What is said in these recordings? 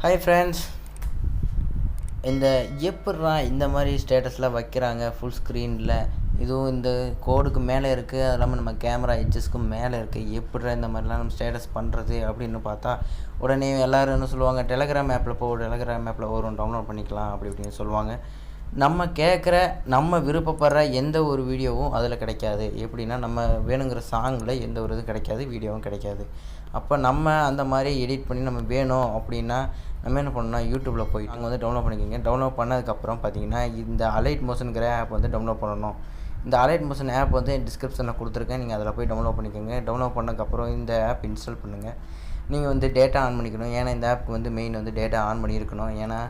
Hi friends, இந்த எப்பட்றா இந்த மாதிரி ஸ்டேட்டஸ்லாம் வைக்கிறாங்க ஃபுல் ஸ்க்ரீனில், இதுவும் இந்த கோடுக்கு மேலே இருக்குது, அது இல்லாமல் நம்ம கேமரா எட்ஜஸ்க்கும் மேலே இருக்குது. எப்பட்றா இந்த மாதிரிலாம் நம்ம ஸ்டேட்டஸ் பண்ணுறது அப்படின்னு பார்த்தா, உடனே எல்லோரும் என்ன சொல்லுவாங்க, டெலகிராம் ஆப்பில் டெலகிராம் ஆப்பில் வரும், டவுன்லோட் பண்ணிக்கலாம் அப்படி இப்படின்னு சொல்லுவாங்க. நம்ம கேட்குற நம்ம விருப்பப்படுற எந்த ஒரு வீடியோவும் அதில் கிடைக்காது. எப்படின்னா நம்ம வேணுங்கிற சாங்கில் எந்த ஒரு இதுவும் கிடைக்காது, வீடியோவும் கிடைக்காது. அப்போ நம்ம அந்த மாதிரி எடிட் பண்ணி நம்ம வேணும் அப்படின்னா நம்ம என்ன பண்ணணும்னா யூடியூப்பில் போய் அங்கே வந்து டவுன்லோட் பண்ணிக்கோங்க. டவுன்லோட் பண்ணதுக்கப்புறம் பார்த்தீங்கன்னா இந்த அலைட் மோஷனுங்கிற ஆப் வந்து டவுன்லோட் பண்ணணும். இந்த அலைட் மோஷன் ஆப் வந்து டிஸ்கிரிப்ஷனில் கொடுத்துருக்கேன், நீங்கள் அதில் போய் டவுன்லோட் பண்ணிக்கோங்க. டவுன்லோட் பண்ணதுக்கப்புறம் இந்த ஆப் இன்ஸ்டால் பண்ணுங்கள். நீங்கள் வந்து டேட்டா ஆன் பண்ணிக்கணும். ஏன்னா இந்த ஆப்புக்கு வந்து மெயின் வந்து டேட்டா ஆன் பண்ணியிருக்கணும். ஏன்னா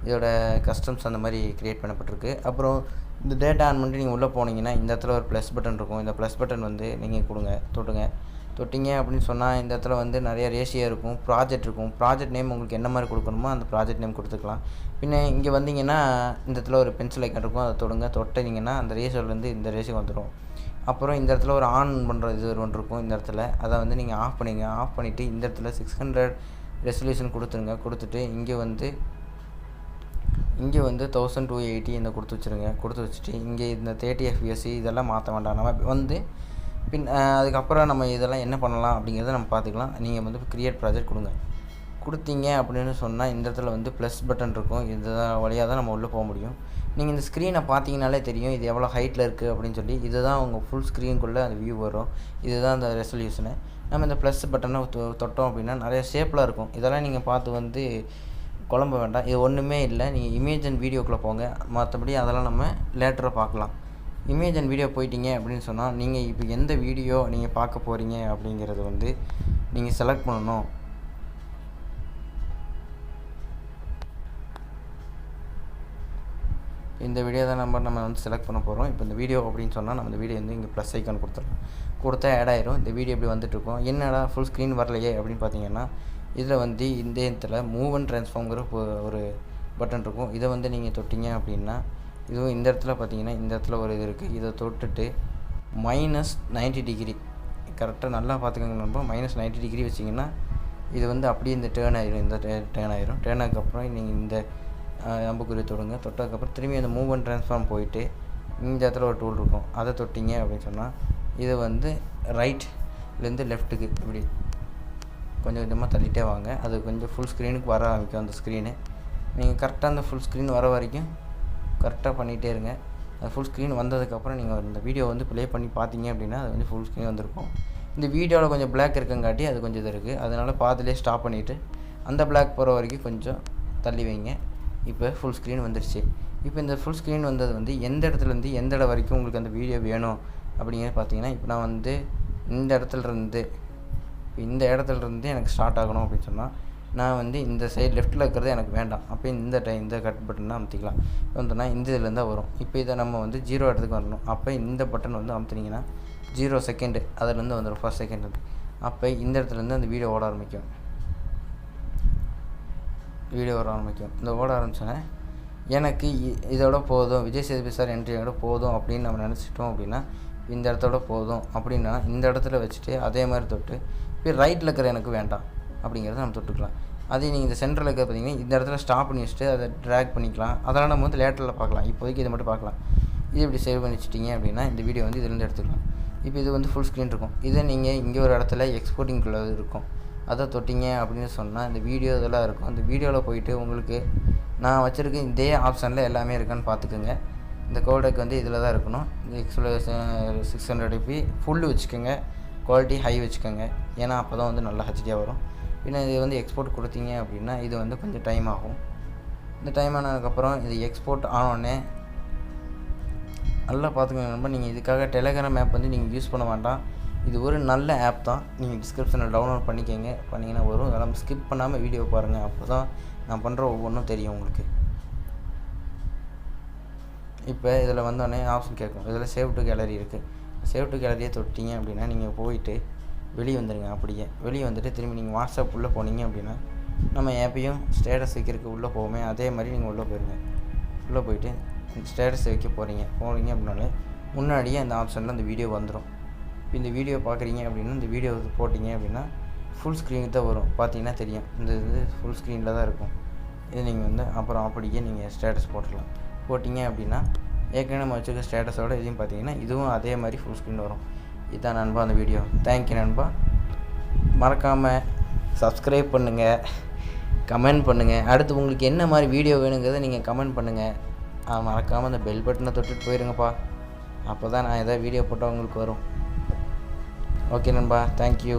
இதோட கஸ்டம்ஸ் அந்த மாதிரி க்ரியேட் பண்ணப்பட்டிருக்கு. அப்புறம் இந்த டேட்டா ஆன் பண்ணிட்டு நீங்கள் உள்ளே போனீங்கன்னா இந்த இடத்துல ஒரு ப்ளஸ் பட்டன் இருக்கும். இந்த ப்ளஸ் பட்டன் வந்து நீங்கள் தொட்டிங்க அப்படின்னு சொன்னால் இந்த இடத்துல வந்து நிறைய ரேஷியோ இருக்கும், ப்ராஜெக்ட் இருக்கும். ப்ராஜெக்ட் நேம் உங்களுக்கு என்ன மாதிரி கொடுக்கணுமோ அந்த ப்ராஜெக்ட் நேம் கொடுத்துக்கலாம். பின்ன இங்கே வந்தீங்கன்னா இந்த இடத்துல ஒரு பென்சில் ஐக்கன் இருக்கும், அதை தொட்டிங்கன்னா அந்த ரேஷியோலேருந்து இந்த ரேஷியோ வந்துடும். அப்புறம் இந்த இடத்துல ஒரு ஆன் பண்ணுற இது ஒன்று இருக்கும். இந்த இடத்துல அதை வந்து நீங்கள் ஆஃப் பண்ணிங்க. ஆஃப் பண்ணிவிட்டு இந்த இடத்துல 600 ரெசல்யூஷன் கொடுத்துருங்க. கொடுத்துட்டு இங்கே வந்து 1280 இந்த கொடுத்து வச்சுருங்க. கொடுத்து வச்சுட்டு இங்கே இந்த 30 fps இதெல்லாம் மாற்ற வேண்டாம். நம்ம வந்து அதுக்கப்புறம் நம்ம இதெல்லாம் என்ன பண்ணலாம் அப்படிங்கிறத நம்ம பார்த்துக்கலாம். நீங்கள் வந்து க்ரியேட் ப்ராஜெக்ட் கொடுத்தீங்க அப்படின்னு சொன்னால் இந்த இடத்துல வந்து ப்ளஸ் பட்டன் இருக்கும். இது வழியாக தான் நம்ம உள்ளே போக முடியும். நீங்கள் இந்த ஸ்க்ரீனை பார்த்தீங்கனாலே தெரியும் இது எவ்வளோ ஹைட்டில் இருக்குது அப்படின்னு சொல்லி. இதுதான் உங்கள் ஃபுல் ஸ்க்ரீனுக்குள்ளே அந்த வியூ வரும். இதுதான் அந்த ரெசல்யூஷனு. நம்ம இந்த ப்ளஸ் பட்டனை தொட்டோம் அப்படின்னா நிறைய ஷேப்லாம் இருக்கும். இதெல்லாம் நீங்கள் பார்த்து வந்து குழம்ப வேண்டாம். இது ஒன்றுமே இல்லை. நீங்கள் இமேஜ் அண்ட் வீடியோக்குள்ளே போங்க. மற்றபடி அதெல்லாம் நம்ம லேட்டராக பார்க்கலாம். இமேஜ் அண்ட் வீடியோ போயிட்டீங்க அப்படின்னு சொன்னால் நீங்கள் இப்போ எந்த வீடியோ நீங்கள் பார்க்க போகிறீங்க அப்படிங்கிறத வந்து நீங்கள் செலக்ட் பண்ணணும். இந்த வீடியோ தான் நம்ம வந்து செலக்ட் பண்ண போகிறோம். இப்போ இந்த வீடியோ அப்படின்னு சொன்னால் நம்ம இந்த வீடியோ வந்து இங்கே ப்ளஸ் ஐக்கான் கொடுத்தா ஆட் ஆயிரும். இந்த வீடியோ இப்படி வந்துட்டுருக்கோம். என்னடா ஃபுல் ஸ்க்ரீன் வரலையே அப்படின்னு பார்த்தீங்கன்னா இதில் வந்து இந்த இடத்துல மூவ் அண்ட் ட்ரான்ஸ்ஃபார்ம்ங்கிற ஒரு பட்டன் இருக்கும். இதை வந்து நீங்கள் தொட்டிங்க அப்படின்னா இதுவும் இந்த இடத்துல பார்த்தீங்கன்னா இந்த இடத்துல ஒரு இது இருக்குது. இதை தொட்டுட்டு -90 டிகிரி கரெக்டாக நல்லா பார்த்துக்கோங்க. நம்ம -90 டிகிரி வச்சிங்கன்னா இது வந்து அப்படியே இந்த டேர்ன் ஆயிரும். இந்த டேர்ன் ஆயிரும். டேர்ன் ஆனதுக்கப்புறம் நீங்கள் இந்த அம்புக்குறி தொட்டதுக்கப்புறம் திரும்பி அந்த மூவ் அண்ட் ட்ரான்ஸ்ஃபார்ம் போயிட்டு இந்த இடத்துல ஒரு டூல் இருக்கும். அதை தொட்டிங்க அப்படின்னு சொன்னால் இது வந்து ரைட்லேருந்து லெஃப்ட்டுக்கு இப்படி கொஞ்சம் கொஞ்சமாக தள்ளிட்டே வாங்க. அது கொஞ்சம் ஃபுல் ஸ்க்ரீனுக்கு வர ஆரம்பிக்கும். அந்த ஸ்க்ரீனு நீங்கள் கரெக்டாக அந்த ஃபுல் ஸ்க்ரீன் வர வரைக்கும் கரெக்டாக பண்ணிகிட்டே இருங்க. அது ஃபுல் ஸ்க்ரீன் வந்ததுக்கப்புறம் நீங்கள் இந்த வீடியோ வந்து ப்ளே பண்ணி பார்த்தீங்க அப்படின்னா அது வந்து ஃபுல் ஸ்க்ரீன் வந்திருக்கும். இந்த வீடியோவில் கொஞ்சம் பிளாக் இருக்கங்காட்டி அது கொஞ்சம் இது இருக்குது. அதனால் பாதிலே ஸ்டாப் பண்ணிவிட்டு அந்த பிளாக் போகிற வரைக்கும் கொஞ்சம் தள்ளி வைங்க. இப்போ ஃபுல் ஸ்க்ரீன் வந்துருச்சு. இப்போ இந்த ஃபுல் ஸ்க்ரீன் வந்தது வந்து எந்த இடத்துலேருந்து எந்த இடம் வரைக்கும் உங்களுக்கு அந்த வீடியோ வேணும் அப்படிங்கிறது பார்த்தீங்கன்னா இப்போ நான் வந்து இந்த இடத்துலருந்து எனக்கு ஸ்டார்ட் ஆகணும் அப்படின்னு சொன்னால் நான் வந்து இந்த சைடு லெஃப்ட்டில் இருக்கிறது எனக்கு வேண்டாம். அப்போ இந்த கட் பட்டன் தான் அமுத்திக்கலாம். வந்தோன்னா இந்த இதுலேருந்து தான் வரும். இப்போ இதை நம்ம வந்து 0 இடத்துக்கு வரணும். அப்போ இந்த பட்டன் வந்து அமுத்துனீங்கன்னா 0 செகண்டு அதிலேருந்து வந்துடும். ஃபர்ஸ்ட் செகண்ட் வந்து அப்போ இந்த இடத்துலேருந்து அந்த வீடியோ ஓட ஆரம்பிக்கும். இந்த ஓட ஆரம்பிச்சோன்னே எனக்கு இதோட போதும், விஜய் சேதுபதி சார் என்ட்ரியோட போதும் அப்படின்னு நம்ம நினச்சிட்டோம் அப்படின்னா இந்த இடத்தோட போதும் அப்படின்னா இந்த இடத்துல வச்சுட்டு அதே மாதிரி தொட்டு இப்போ ரைட்டில் இருக்கிற எனக்கு வேண்டாம் அப்படிங்கிறத நம்ம தொட்டுக்கலாம். அதே நீங்கள் இந்த சென்டரில் இருக்கிற பார்த்தீங்கன்னா இந்த இடத்துல ஸ்டாப் பண்ணி வச்சுட்டு அதை ட்ராக் பண்ணிக்கலாம். அதெல்லாம் நம்ம வந்து லேட்டரில் பார்க்கலாம். இப்போதைக்கு இதை மட்டும் பார்க்கலாம். இது இப்படி சேவ் பண்ணி வச்சிட்டிங்க அப்படின்னா இந்த வீடியோ வந்து இதுலேருந்து எடுத்துக்கலாம். இப்போ இது வந்து ஃபுல் ஸ்க்ரீன் இருக்கும். இதை நீங்கள் இங்கே ஒரு இடத்துல எக்ஸ்போர்ட்டிங்குள்ளே இருக்கும். அதை தொட்டிங்க அப்படின்னு சொன்னால் இந்த வீடியோ இதெல்லாம் இருக்கும். அந்த வீடியோவில் போயிட்டு உங்களுக்கு நான் வச்சுருக்க இதே ஆப்ஷனில் எல்லாமே இருக்கான்னு பார்த்துக்குங்க. இந்த கோடெக் வந்து இதில் தான் இருக்கணும். இந்த 600p ஃபுல்லு வச்சுக்கோங்க. குவாலிட்டி ஹை வச்சுக்கோங்க. ஏன்னா அப்போ தான் வந்து நல்லா ஹெச்டியாக வரும். பின்ன இது வந்து எக்ஸ்போர்ட் கொடுத்தீங்க அப்படின்னா இது வந்து கொஞ்சம் டைம் ஆகும். இந்த டைம் ஆனதுக்கப்புறம் இது எக்ஸ்போர்ட் ஆனோடனே நல்லா பார்த்துக்கோங்க. நீங்கள் இதுக்காக டெலகிராம் ஆப் வந்து நீங்கள் யூஸ் பண்ண வேண்டாம். இது ஒரு நல்ல ஆப் தான். நீங்கள் டிஸ்கிரிப்ஷனில் டவுன்லோட் பண்ணிங்கன்னா வரும். அதெல்லாம் ஸ்கிப் பண்ணாமல் வீடியோ பாருங்கள். அப்போ தான் நான் பண்ணுற ஒவ்வொன்றும் தெரியும் உங்களுக்கு. இப்போ இதில் வந்தோடனே ஆப்ஷன் கேட்கும். இதில் சேவ் டு கேலரி இருக்குது. சேவ் டு கேலரியை தொட்டிங்க அப்படின்னா நீங்கள் போயிட்டு வெளியே வந்துடுங்க. அப்படியே வெளியே வந்துட்டு திரும்பி நீங்கள் வாட்ஸ்அப் உள்ளே போனீங்க அப்படின்னா நம்ம எப்பயும் ஸ்டேட்டஸ் வைக்கிறதுக்கு உள்ளே போவோமே அதே மாதிரி நீங்கள் உள்ளே போயிருங்க. உள்ளே போயிட்டு ஸ்டேட்டஸ் வைக்க போகிறீங்க அப்படின்னாலே முன்னாடியே அந்த ஆப்ஷனில் அந்த வீடியோ வந்துடும். இப்போ இந்த வீடியோ பார்க்குறீங்க அப்படின்னா இந்த வீடியோ போட்டிங்க அப்படின்னா ஃபுல் ஸ்க்ரீனுக்கு தான் வரும். பார்த்தீங்கன்னா தெரியும், இந்த இது ஃபுல் ஸ்க்ரீனில் தான் இருக்கும். இது நீங்கள் வந்து அப்புறம் அப்படியே நீங்கள் ஸ்டேட்டஸ் போட்டுடலாம். போட்டிங்க அப்படின்னா ஏற்கனவே நம்ம வச்சுருக்க ஸ்டேட்டஸோட இதையும் பார்த்தீங்கன்னா இதுவும் அதே மாதிரி ஃபுல் ஸ்க்ரீன் வரும். இதுதான் நண்பா அந்த வீடியோ. தேங்க்யூ நண்பா. மறக்காமல் சப்ஸ்கிரைப் பண்ணுங்கள், கமெண்ட் பண்ணுங்கள். அடுத்து உங்களுக்கு என்ன மாதிரி வீடியோ வேணுங்கிறத நீங்கள் கமெண்ட் பண்ணுங்கள். மறக்காமல் அந்த பெல் பட்டனை தொட்டுட்டு போயிருங்கப்பா. அப்போ தான் நான் எதாவது வீடியோ போட்டால் உங்களுக்கு வரும். ஓகே நண்பா, தேங்க்யூ.